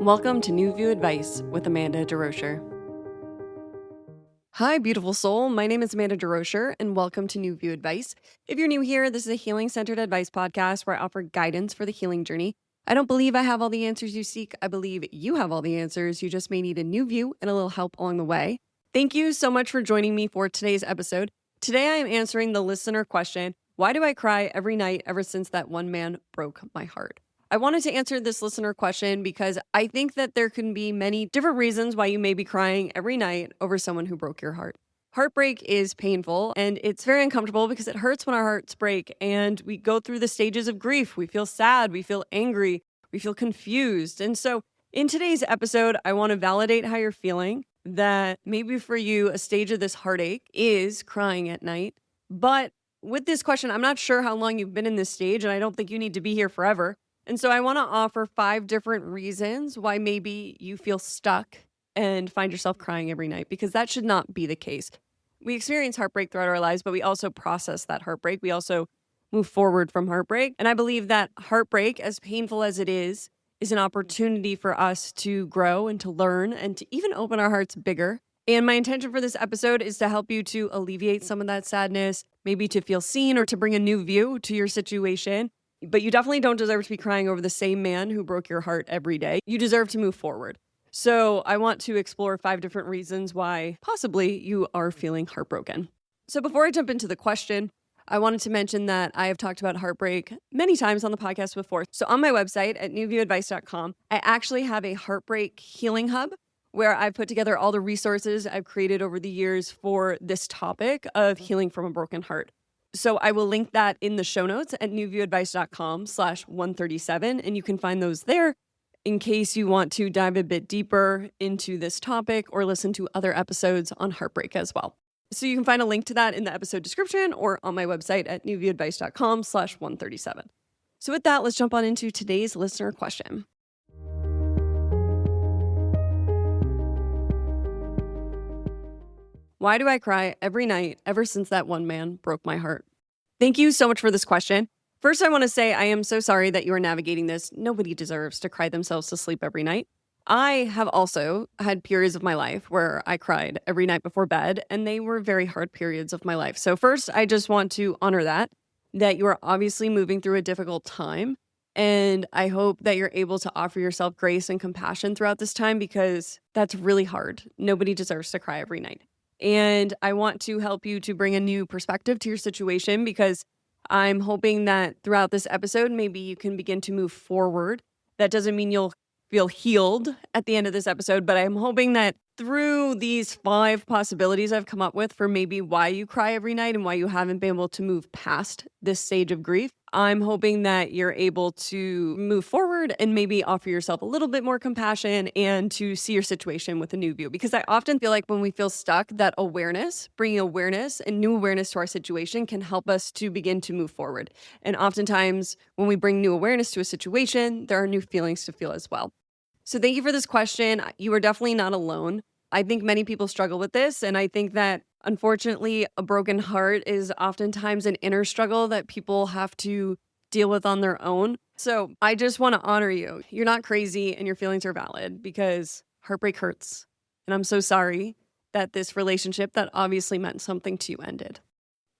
Welcome to New View Advice with Amanda DeRocher. Hi, beautiful soul. My name is Amanda DeRocher, and welcome to New View Advice. If you're new here, this is a healing-centered advice podcast where I offer guidance for the healing journey. I don't believe I have all the answers you seek. I believe you have all the answers. You just may need a new view and a little help along the way. Thank you so much for joining me for today's episode. Today, I am answering the listener question, why do I cry every night ever since that one man broke my heart? I wanted to answer this listener question because I think that there can be many different reasons why you may be crying every night over someone who broke your heart. Heartbreak is painful and it's very uncomfortable because it hurts when our hearts break and we go through the stages of grief. We feel sad, we feel angry, we feel confused. And so in today's episode, I want to validate how you're feeling, that maybe for you, a stage of this heartache is crying at night. But with this question, I'm not sure how long you've been in this stage and I don't think you need to be here forever. And so I want to offer 5 different reasons why maybe you feel stuck and find yourself crying every night, because that should not be the case. We experience heartbreak throughout our lives, but we also process that heartbreak. We also move forward from heartbreak. And I believe that heartbreak, as painful as it is an opportunity for us to grow and to learn and to even open our hearts bigger. And my intention for this episode is to help you to alleviate some of that sadness, maybe to feel seen or to bring a new view to your situation. But you definitely don't deserve to be crying over the same man who broke your heart every day. You deserve to move forward. So I want to explore 5 different reasons why possibly you are feeling heartbroken. So before I jump into the question, I wanted to mention that I have talked about heartbreak many times on the podcast before. So on my website at newviewadvice.com, I actually have a heartbreak healing hub where I've put together all the resources I've created over the years for this topic of healing from a broken heart. So I will link that in the show notes at newviewadvice.com/137. And you can find those there in case you want to dive a bit deeper into this topic or listen to other episodes on heartbreak as well. So you can find a link to that in the episode description or on my website at newviewadvice.com/137. So with that, let's jump on into today's listener question. Why do I cry every night ever since that one man broke my heart? Thank you so much for this question. First, I want to say I am so sorry that you are navigating this. Nobody deserves to cry themselves to sleep every night. I have also had periods of my life where I cried every night before bed, and they were very hard periods of my life. So first, I just want to honor that you are obviously moving through a difficult time. And I hope that you're able to offer yourself grace and compassion throughout this time, because that's really hard. Nobody deserves to cry every night. And I want to help you to bring a new perspective to your situation, because I'm hoping that throughout this episode, maybe you can begin to move forward. That doesn't mean you'll feel healed at the end of this episode, but I'm hoping that through these 5 possibilities I've come up with for maybe why you cry every night and why you haven't been able to move past this stage of grief, I'm hoping that you're able to move forward and maybe offer yourself a little bit more compassion and to see your situation with a new view. Because I often feel like when we feel stuck, that awareness, bringing awareness and new awareness to our situation can help us to begin to move forward. And oftentimes when we bring new awareness to a situation, there are new feelings to feel as well. So thank you for this question. You are definitely not alone. I think many people struggle with this, and I think that unfortunately, a broken heart is oftentimes an inner struggle that people have to deal with on their own. So I just want to honor you. You're not crazy and your feelings are valid, because heartbreak hurts. And I'm so sorry that this relationship that obviously meant something to you ended.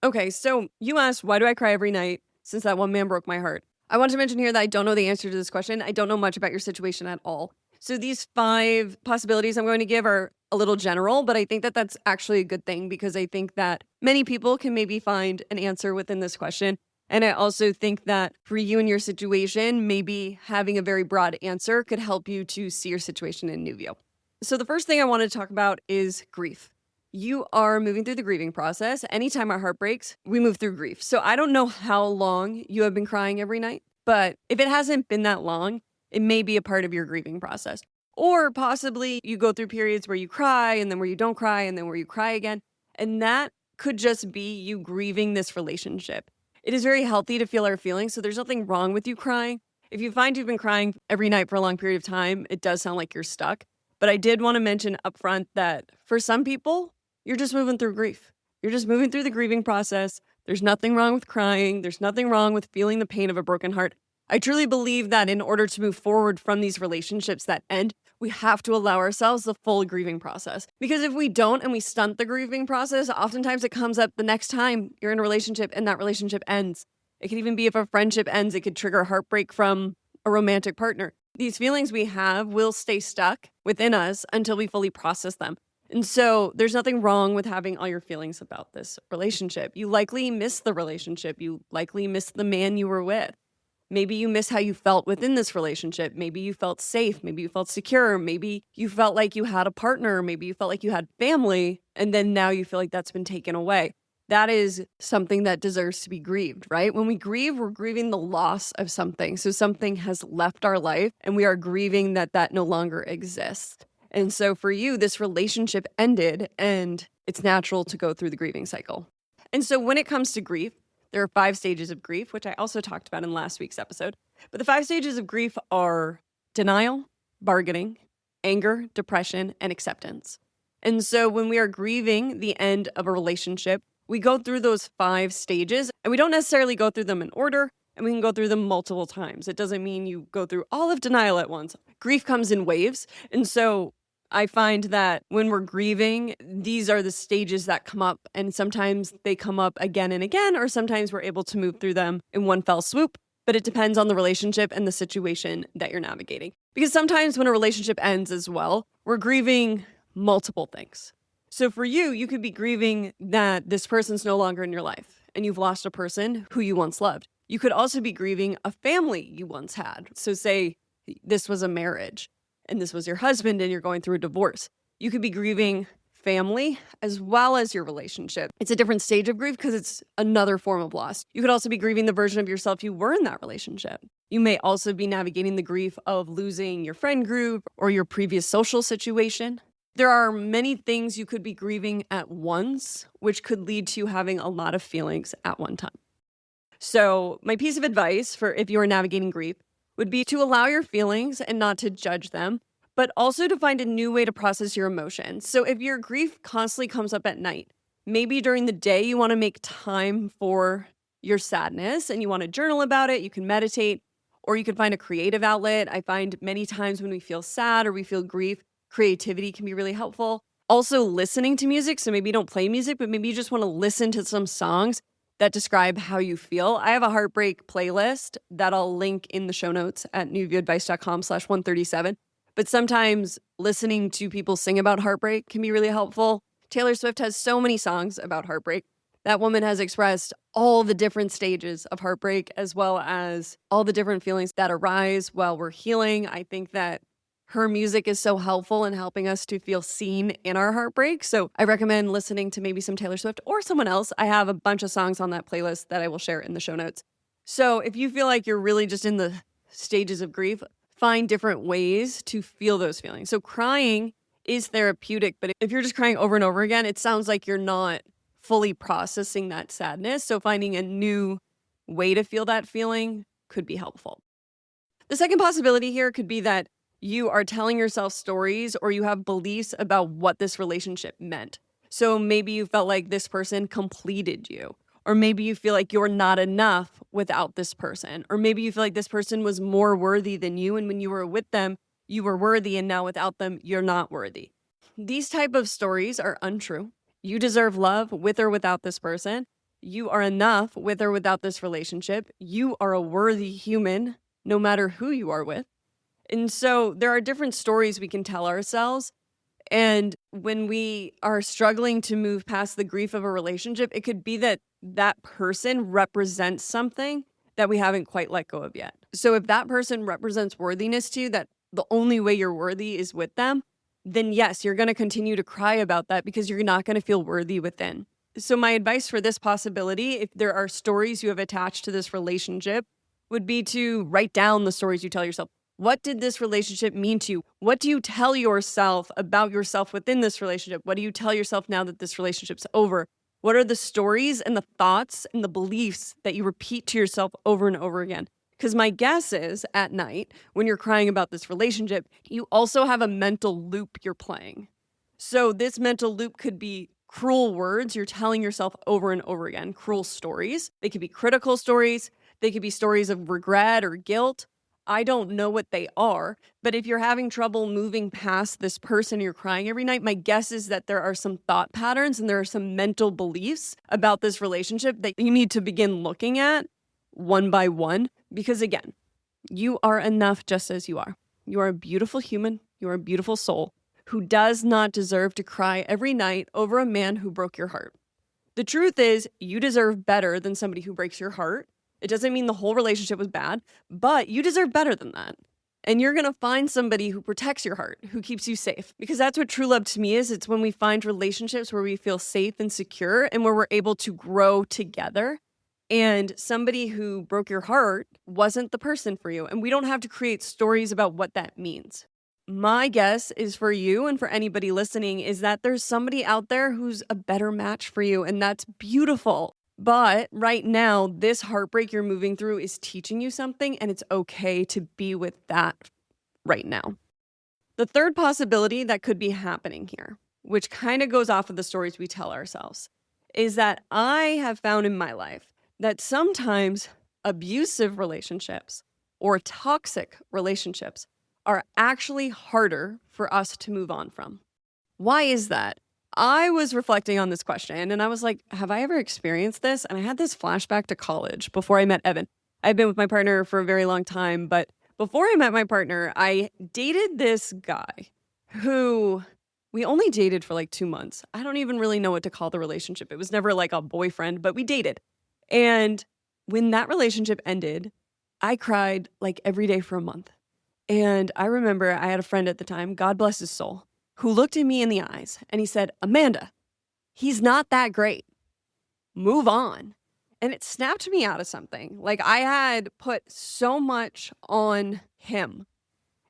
Okay, so you asked, why do I cry every night since that one man broke my heart? I want to mention here that I don't know the answer to this question. I don't know much about your situation at all. So these 5 possibilities I'm going to give are a little general, but I think that that's actually a good thing, because I think that many people can maybe find an answer within this question. And I also think that for you and your situation, maybe having a very broad answer could help you to see your situation in a new view. So the first thing I want to talk about is grief. You are moving through the grieving process. Anytime our heart breaks, we move through grief. So I don't know how long you have been crying every night, but if it hasn't been that long, it may be a part of your grieving process. Or possibly you go through periods where you cry and then where you don't cry and then where you cry again. And that could just be you grieving this relationship. It is very healthy to feel our feelings, so there's nothing wrong with you crying. If you find you've been crying every night for a long period of time, it does sound like you're stuck. But I did want to mention upfront that for some people, you're just moving through grief. You're just moving through the grieving process. There's nothing wrong with crying. There's nothing wrong with feeling the pain of a broken heart. I truly believe that in order to move forward from these relationships that end, we have to allow ourselves the full grieving process. Because if we don't and we stunt the grieving process, oftentimes it comes up the next time you're in a relationship and that relationship ends. It could even be if a friendship ends, it could trigger heartbreak from a romantic partner. These feelings we have will stay stuck within us until we fully process them. And so there's nothing wrong with having all your feelings about this relationship. You likely miss the relationship. You likely miss the man you were with. Maybe you miss how you felt within this relationship. Maybe you felt safe. Maybe you felt secure. Maybe you felt like you had a partner. Maybe you felt like you had family. And then now you feel like that's been taken away. That is something that deserves to be grieved, right? When we grieve, we're grieving the loss of something. So something has left our life and we are grieving that that no longer exists. And so for you, this relationship ended and it's natural to go through the grieving cycle. And so when it comes to grief, there are 5 stages of grief, which I also talked about in last week's episode. But the 5 stages of grief are denial, bargaining, anger, depression, and acceptance. And so when we are grieving the end of a relationship, we go through those 5 stages, and we don't necessarily go through them in order, and we can go through them multiple times. It doesn't mean you go through all of denial at once. Grief comes in waves, and so I find that when we're grieving, these are the stages that come up, and sometimes they come up again and again, or sometimes we're able to move through them in one fell swoop, but it depends on the relationship and the situation that you're navigating. Because sometimes when a relationship ends as well, we're grieving multiple things. So for you, you could be grieving that this person's no longer in your life, and you've lost a person who you once loved. You could also be grieving a family you once had. So say this was a marriage, and this was your husband and you're going through a divorce. You could be grieving family as well as your relationship. It's a different stage of grief because it's another form of loss. You could also be grieving the version of yourself you were in that relationship. You may also be navigating the grief of losing your friend group or your previous social situation. There are many things you could be grieving at once, which could lead to you having a lot of feelings at one time. So my piece of advice for if you are navigating grief would be to allow your feelings and not to judge them, but also to find a new way to process your emotions. So if your grief constantly comes up at night, maybe during the day you want to make time for your sadness and you want to journal about it, you can meditate, or you can find a creative outlet. I find many times when we feel sad or we feel grief, creativity can be really helpful. Also listening to music, so maybe you don't play music, but maybe you just want to listen to some songs that describe how you feel. I have a heartbreak playlist that I'll link in the show notes at newviewadvice.com/137. But sometimes listening to people sing about heartbreak can be really helpful. Taylor Swift has so many songs about heartbreak. That woman has expressed all the different stages of heartbreak as well as all the different feelings that arise while we're healing. I think that her music is so helpful in helping us to feel seen in our heartbreak. So I recommend listening to maybe some Taylor Swift or someone else. I have a bunch of songs on that playlist that I will share in the show notes. So if you feel like you're really just in the stages of grief, find different ways to feel those feelings. So crying is therapeutic, but if you're just crying over and over again, it sounds like you're not fully processing that sadness. So finding a new way to feel that feeling could be helpful. The second possibility here could be that you are telling yourself stories or you have beliefs about what this relationship meant. So maybe you felt like this person completed you, or maybe you feel like you're not enough without this person, or maybe you feel like this person was more worthy than you, and when you were with them, you were worthy, and now without them, you're not worthy. These type of stories are untrue. You deserve love with or without this person. You are enough with or without this relationship. You are a worthy human, no matter who you are with. And so there are different stories we can tell ourselves. And when we are struggling to move past the grief of a relationship, it could be that that person represents something that we haven't quite let go of yet. So if that person represents worthiness to you, that the only way you're worthy is with them, then yes, you're going to continue to cry about that because you're not going to feel worthy within. So my advice for this possibility, if there are stories you have attached to this relationship, would be to write down the stories you tell yourself. What did this relationship mean to you? What do you tell yourself about yourself within this relationship? What do you tell yourself now that this relationship's over? What are the stories and the thoughts and the beliefs that you repeat to yourself over and over again? Because my guess is at night, when you're crying about this relationship, you also have a mental loop you're playing. So this mental loop could be cruel words you're telling yourself over and over again, cruel stories. They could be critical stories. They could be stories of regret or guilt. I don't know what they are, but if you're having trouble moving past this person you're crying every night, my guess is that there are some thought patterns and there are some mental beliefs about this relationship that you need to begin looking at one by one. Because again, you are enough just as you are. You are a beautiful human. You are a beautiful soul who does not deserve to cry every night over a man who broke your heart. The truth is, you deserve better than somebody who breaks your heart. It doesn't mean the whole relationship was bad, but you deserve better than that. And you're going to find somebody who protects your heart, who keeps you safe. Because that's what true love to me is. It's when we find relationships where we feel safe and secure and where we're able to grow together. And somebody who broke your heart wasn't the person for you. And we don't have to create stories about what that means. My guess is for you and for anybody listening is that there's somebody out there who's a better match for you. And that's beautiful. But right now, this heartbreak you're moving through is teaching you something, and it's okay to be with that right now. The third possibility that could be happening here, which kind of goes off of the stories we tell ourselves, is that I have found in my life that sometimes abusive relationships or toxic relationships are actually harder for us to move on from. Why is that? I was reflecting on this question and I was like, have I ever experienced this? And I had this flashback to college before I met Evan. I've been with my partner for a very long time, but before I met my partner, I dated this guy who we only dated for like 2 months. I don't even really know what to call the relationship. It was never like a boyfriend, but we dated. And when that relationship ended, I cried like every day for a month. And I remember I had a friend at the time, God bless his soul, who looked at me in the eyes and he said, Amanda, he's not that great. Move on. And it snapped me out of something. Like I had put so much on him.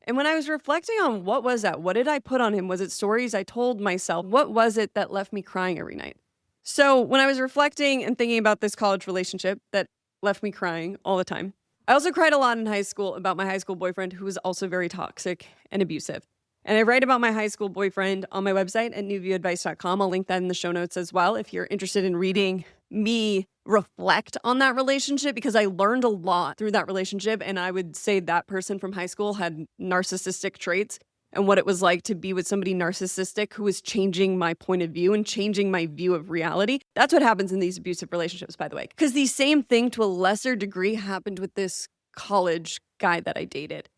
And when I was reflecting on what was that? What did I put on him? Was it stories I told myself? What was it that left me crying every night? So when I was reflecting and thinking about this college relationship that left me crying all the time, I also cried a lot in high school about my high school boyfriend who was also very toxic and abusive. And I write about my high school boyfriend on my website at newviewadvice.com. I'll link that in the show notes as well if you're interested in reading me reflect on that relationship, because I learned a lot through that relationship. And I would say that person from high school had narcissistic traits and what it was like to be with somebody narcissistic who was changing my point of view and changing my view of reality. That's what happens in these abusive relationships, by the way, because the same thing to a lesser degree happened with this college guy that I dated.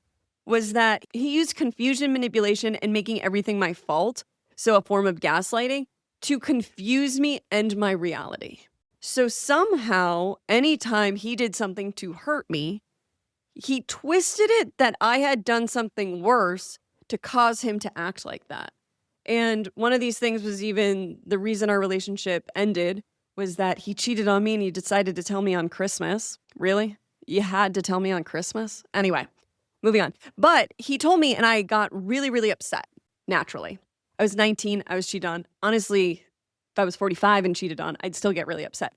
Was that he used confusion, manipulation, and making everything my fault, so a form of gaslighting, to confuse me and my reality. So somehow, anytime he did something to hurt me, he twisted it that I had done something worse to cause him to act like that. And one of these things was even the reason our relationship ended was that he cheated on me and he decided to tell me on Christmas. Really? You had to tell me on Christmas? Anyway. Moving on. But he told me and I got really, really upset, naturally. I was 19. I was cheated on. Honestly, if I was 45 and cheated on, I'd still get really upset.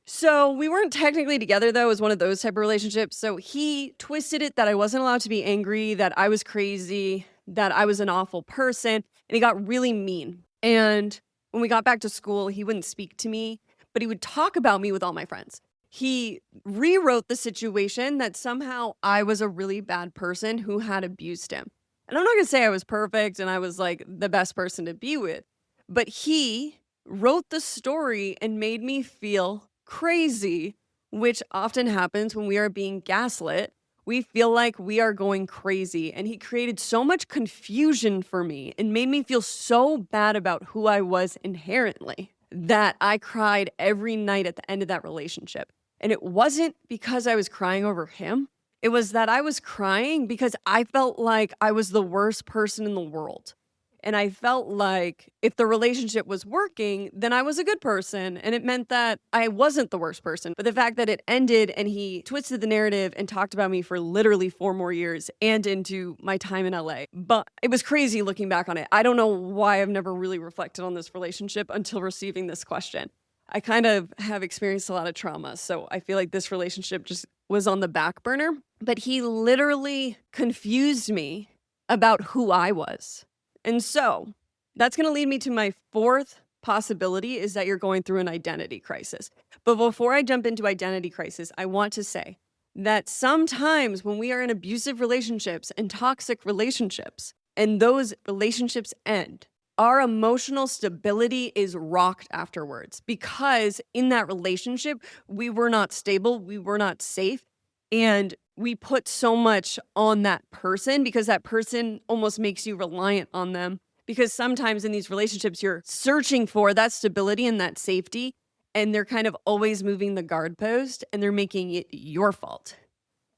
So we weren't technically together, though. It was one of those type of relationships. So he twisted it that I wasn't allowed to be angry, that I was crazy, that I was an awful person. And he got really mean. And when we got back to school, he wouldn't speak to me, but he would talk about me with all my friends. He rewrote the situation that somehow I was a really bad person who had abused him. And I'm not going to say I was perfect and I was like the best person to be with, but he wrote the story and made me feel crazy, which often happens when we are being gaslit. We feel like we are going crazy. And he created so much confusion for me and made me feel so bad about who I was inherently that I cried every night at the end of that relationship. And it wasn't because I was crying over him. It was that I was crying because I felt like I was the worst person in the world. And I felt like if the relationship was working, then I was a good person. And it meant that I wasn't the worst person. But the fact that it ended and he twisted the narrative and talked about me for literally 4 more years and into my time in LA. But it was crazy looking back on it. I don't know why I've never really reflected on this relationship until receiving this question. I kind of have experienced a lot of trauma, so I feel like this relationship just was on the back burner. But he literally confused me about who I was. And so that's going to lead me to my fourth possibility is that you're going through an identity crisis. But before I jump into identity crisis, I want to say that sometimes when we are in abusive relationships and toxic relationships, and those relationships end, our emotional stability is rocked afterwards because in that relationship, we were not stable, we were not safe, and we put so much on that person because that person almost makes you reliant on them. Because sometimes in these relationships, you're searching for that stability and that safety, and they're kind of always moving the guard post and they're making it your fault.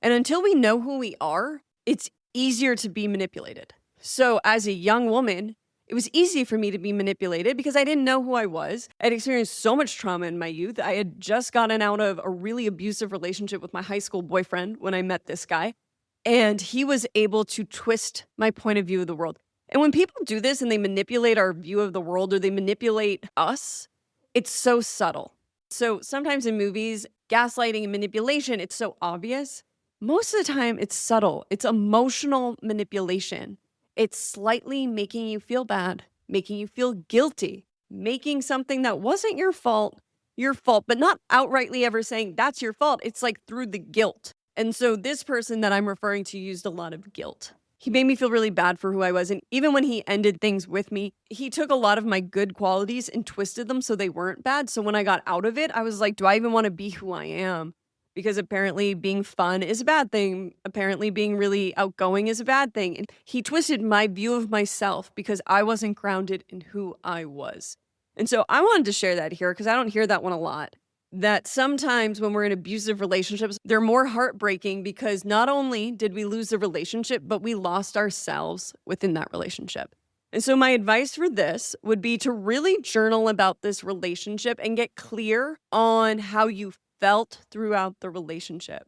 And until we know who we are, it's easier to be manipulated. So as a young woman, it was easy for me to be manipulated because I didn't know who I was. I'd experienced so much trauma in my youth. I had just gotten out of a really abusive relationship with my high school boyfriend when I met this guy. And he was able to twist my point of view of the world. And when people do this and they manipulate our view of the world or they manipulate us, it's so subtle. So sometimes in movies, gaslighting and manipulation, it's so obvious. Most of the time, it's subtle. It's emotional manipulation. It's slightly making you feel bad, making you feel guilty, making something that wasn't your fault, but not outrightly ever saying that's your fault. It's like through the guilt. And so this person that I'm referring to used a lot of guilt. He made me feel really bad for who I was. And even when he ended things with me, he took a lot of my good qualities and twisted them so they weren't bad. So when I got out of it, I was like, do I even want to be who I am? Because apparently being fun is a bad thing. Apparently being really outgoing is a bad thing. And he twisted my view of myself because I wasn't grounded in who I was. And so I wanted to share that here because I don't hear that one a lot. That sometimes when we're in abusive relationships, they're more heartbreaking because not only did we lose the relationship, but we lost ourselves within that relationship. And so my advice for this would be to really journal about this relationship and get clear on how you felt throughout the relationship.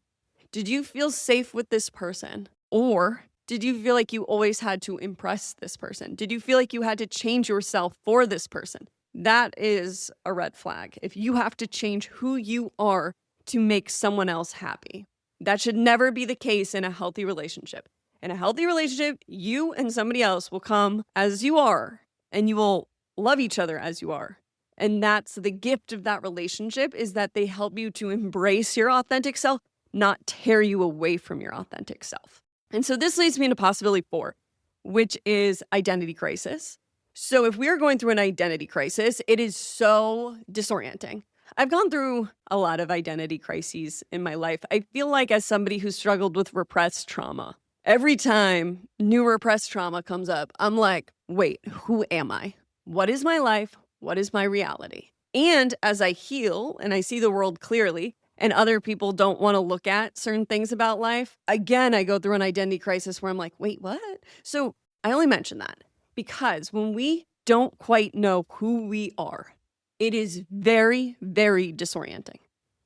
Did you feel safe with this person? Or did you feel like you always had to impress this person? Did you feel like you had to change yourself for this person? That is a red flag. If you have to change who you are to make someone else happy, that should never be the case in a healthy relationship. In a healthy relationship, you and somebody else will come as you are, and you will love each other as you are. And that's the gift of that relationship, is that they help you to embrace your authentic self, not tear you away from your authentic self. And so this leads me into possibility 4, which is identity crisis. So if we're going through an identity crisis, it is so disorienting. I've gone through a lot of identity crises in my life. I feel like as somebody who struggled with repressed trauma, every time new repressed trauma comes up, I'm like, wait, who am I? What is my life? What is my reality? And as I heal and I see the world clearly, and other people don't want to look at certain things about life, again, I go through an identity crisis where I'm like, wait, what? So I only mention that because when we don't quite know who we are, it is very, very disorienting.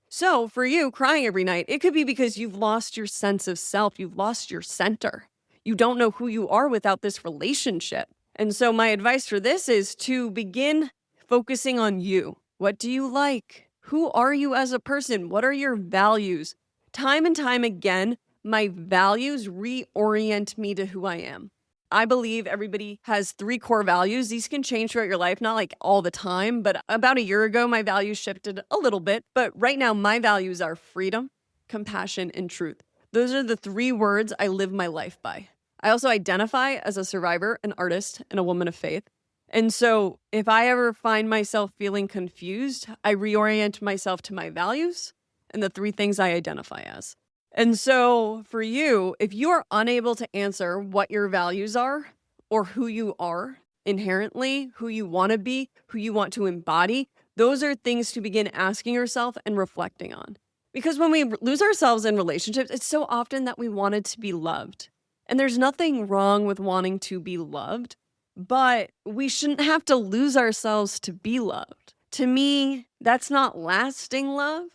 So for you, crying every night, it could be because you've lost your sense of self. You've lost your center. You don't know who you are without this relationship. And so my advice for this is to begin focusing on you. What do you like? Who are you as a person? What are your values? Time and time again, my values reorient me to who I am. I believe everybody has 3 core values. These can change throughout your life, not like all the time, but about a year ago, my values shifted a little bit. But right now, my values are freedom, compassion, and truth. Those are the 3 words I live my life by. I also identify as a survivor, an artist, and a woman of faith. And so if I ever find myself feeling confused, I reorient myself to my values and the 3 things I identify as. And so for you, if you are unable to answer what your values are or who you are inherently, who you want to be, who you want to embody, those are things to begin asking yourself and reflecting on. Because when we lose ourselves in relationships, it's so often that we wanted to be loved. And there's nothing wrong with wanting to be loved, but we shouldn't have to lose ourselves to be loved. To me, that's not lasting love.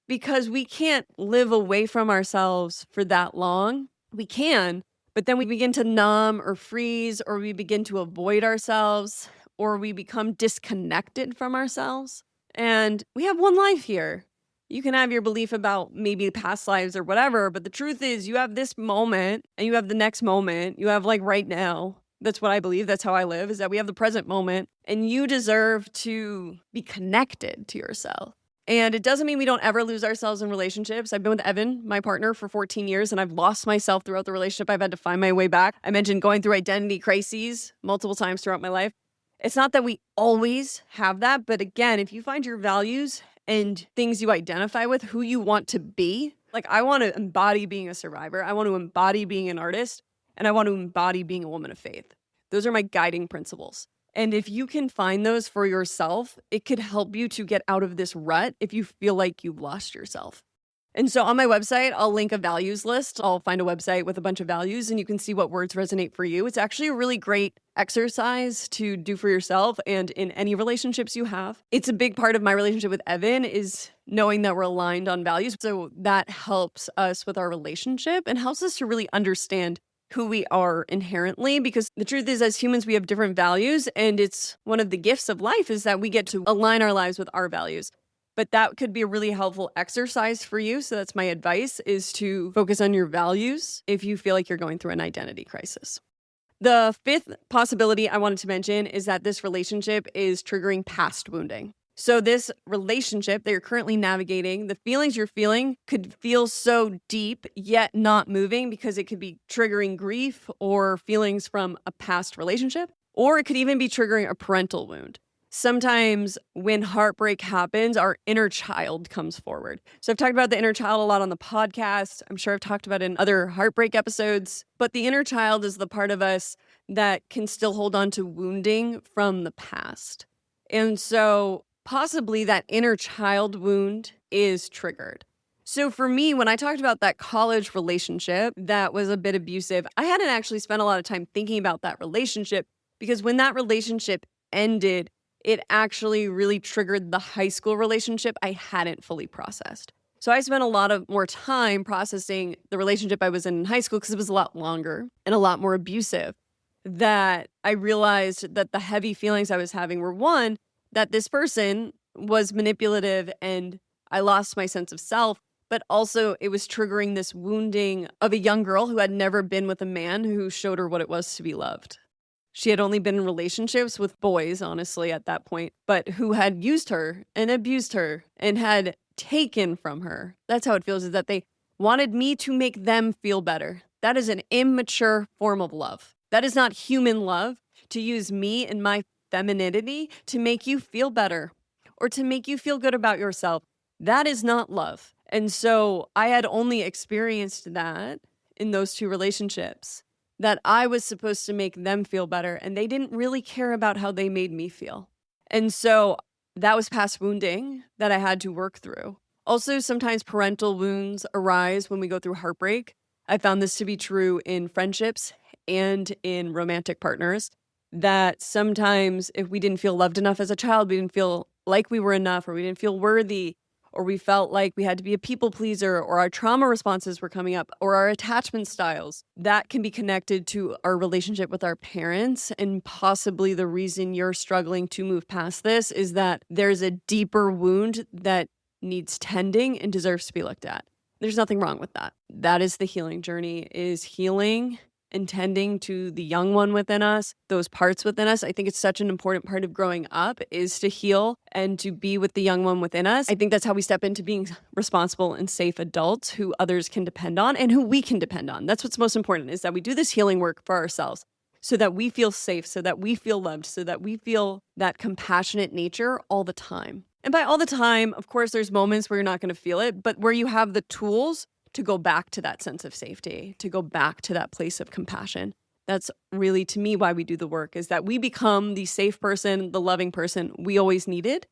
Because we can't live away from ourselves for that long. We can, but then we begin to numb or freeze, or we begin to avoid ourselves, or we become disconnected from ourselves. And we have one life here. You can have your belief about maybe past lives or whatever, but the truth is you have this moment and you have the next moment. You have like right now. That's what I believe. That's how I live, is that we have the present moment, and you deserve to be connected to yourself. And it doesn't mean we don't ever lose ourselves in relationships. I've been with Evan, my partner, for 14 years, and I've lost myself throughout the relationship. I've had to find my way back. I mentioned going through identity crises multiple times throughout my life. It's not that we always have that, but again, if you find your values and things you identify with, who you want to be, like I want to embody being a survivor, I want to embody being an artist, and I want to embody being a woman of faith. Those are my guiding principles. And if you can find those for yourself, it could help you to get out of this rut if you feel like you've lost yourself. And so on my website, I'll link a values list. I'll find a website with a bunch of values and you can see what words resonate for you. It's actually a really great exercise to do for yourself and in any relationships you have. It's a big part of my relationship with Evan is knowing that we're aligned on values. So that helps us with our relationship and helps us to really understand who we are inherently, because the truth is, as humans, we have different values, and it's one of the gifts of life is that we get to align our lives with our values. But that could be a really helpful exercise for you. So that's my advice, is to focus on your values if you feel like you're going through an identity crisis. The fifth possibility I wanted to mention is that this relationship is triggering past wounding. So this relationship that you're currently navigating, the feelings you're feeling could feel so deep yet not moving because it could be triggering grief or feelings from a past relationship, or it could even be triggering a parental wound. Sometimes when heartbreak happens, our inner child comes forward. So I've talked about the inner child a lot on the podcast. I'm sure I've talked about it in other heartbreak episodes, but the inner child is the part of us that can still hold on to wounding from the past. And so possibly that inner child wound is triggered. So for me, when I talked about that college relationship that was a bit abusive, I hadn't actually spent a lot of time thinking about that relationship because when that relationship ended, it actually really triggered the high school relationship I hadn't fully processed. So I spent a lot of more time processing the relationship I was in high school because it was a lot longer and a lot more abusive, that I realized that the heavy feelings I was having were, one, that this person was manipulative and I lost my sense of self, but also it was triggering this wounding of a young girl who had never been with a man who showed her what it was to be loved. She had only been in relationships with boys, honestly, at that point, but who had used her and abused her and had taken from her. That's how it feels, is that they wanted me to make them feel better. That is an immature form of love. That is not human love, to use me and my femininity to make you feel better or to make you feel good about yourself. That is not love. And so I had only experienced that in those two relationships, that I was supposed to make them feel better and they didn't really care about how they made me feel. And so that was past wounding that I had to work through. Also, sometimes parental wounds arise when we go through heartbreak. I found this to be true in friendships and in romantic partners, that sometimes if we didn't feel loved enough as a child, we didn't feel like we were enough, or we didn't feel worthy, or we felt like we had to be a people pleaser, or our trauma responses were coming up, or our attachment styles, that can be connected to our relationship with our parents. And possibly the reason you're struggling to move past this is that there's a deeper wound that needs tending and deserves to be looked at. There's nothing wrong with that. That is the healing journey, is healing and tending to the young one within us, those parts within us. I think it's such an important part of growing up, is to heal and to be with the young one within us. I think that's how we step into being responsible and safe adults who others can depend on and who we can depend on. That's what's most important, is that we do this healing work for ourselves so that we feel safe, so that we feel loved, so that we feel that compassionate nature all the time. And by all the time, of course, there's moments where you're not going to feel it, but where you have the tools to go back to that sense of safety, to go back to that place of compassion. That's really, to me, why we do the work, is that we become the safe person, the loving person we always needed,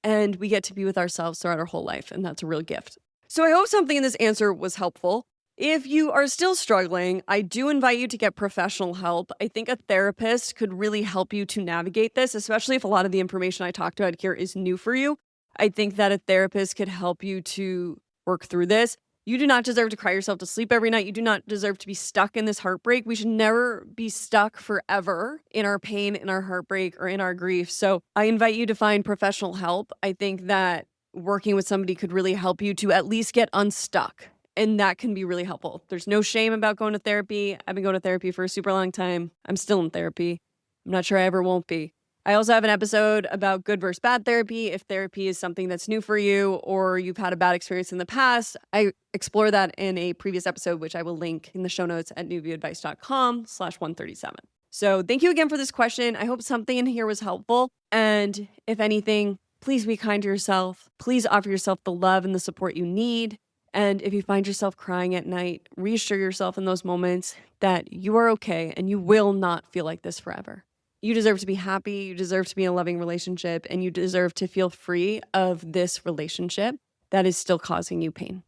and we get to be with ourselves throughout our whole life, and that's a real gift. So I hope something in this answer was helpful. If you are still struggling, I do invite you to get professional help. I think a therapist could really help you to navigate this, especially if a lot of the information I talked about here is new for you. I think that a therapist could help you to work through this. You do not deserve to cry yourself to sleep every night. You do not deserve to be stuck in this heartbreak. We should never be stuck forever in our pain, in our heartbreak, or in our grief. So I invite you to find professional help. I think that working with somebody could really help you to at least get unstuck. And that can be really helpful. There's no shame about going to therapy. I've been going to therapy for a super long time. I'm still in therapy. I'm not sure I ever won't be. I also have an episode about good versus bad therapy. If therapy is something that's new for you or you've had a bad experience in the past, I explore that in a previous episode, which I will link in the show notes at newviewadvice.com/137. So thank you again for this question. I hope something in here was helpful. And if anything, please be kind to yourself. Please offer yourself the love and the support you need. And if you find yourself crying at night, reassure yourself in those moments that you are okay and you will not feel like this forever. You deserve to be happy, you deserve to be in a loving relationship, and you deserve to feel free of this relationship that is still causing you pain.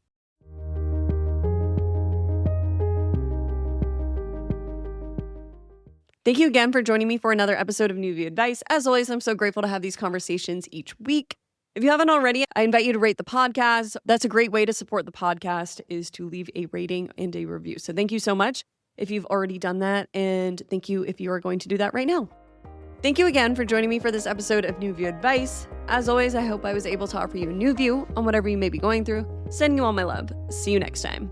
Thank you again for joining me for another episode of New View Advice. As always, I'm so grateful to have these conversations each week. If you haven't already, I invite you to rate the podcast. That's a great way to support the podcast, is to leave a rating and a review. So thank you so much if you've already done that, and thank you if you are going to do that right now. Thank you again for joining me for this episode of New View Advice. As always, I hope I was able to offer you a new view on whatever you may be going through. Sending you all my love. See you next time.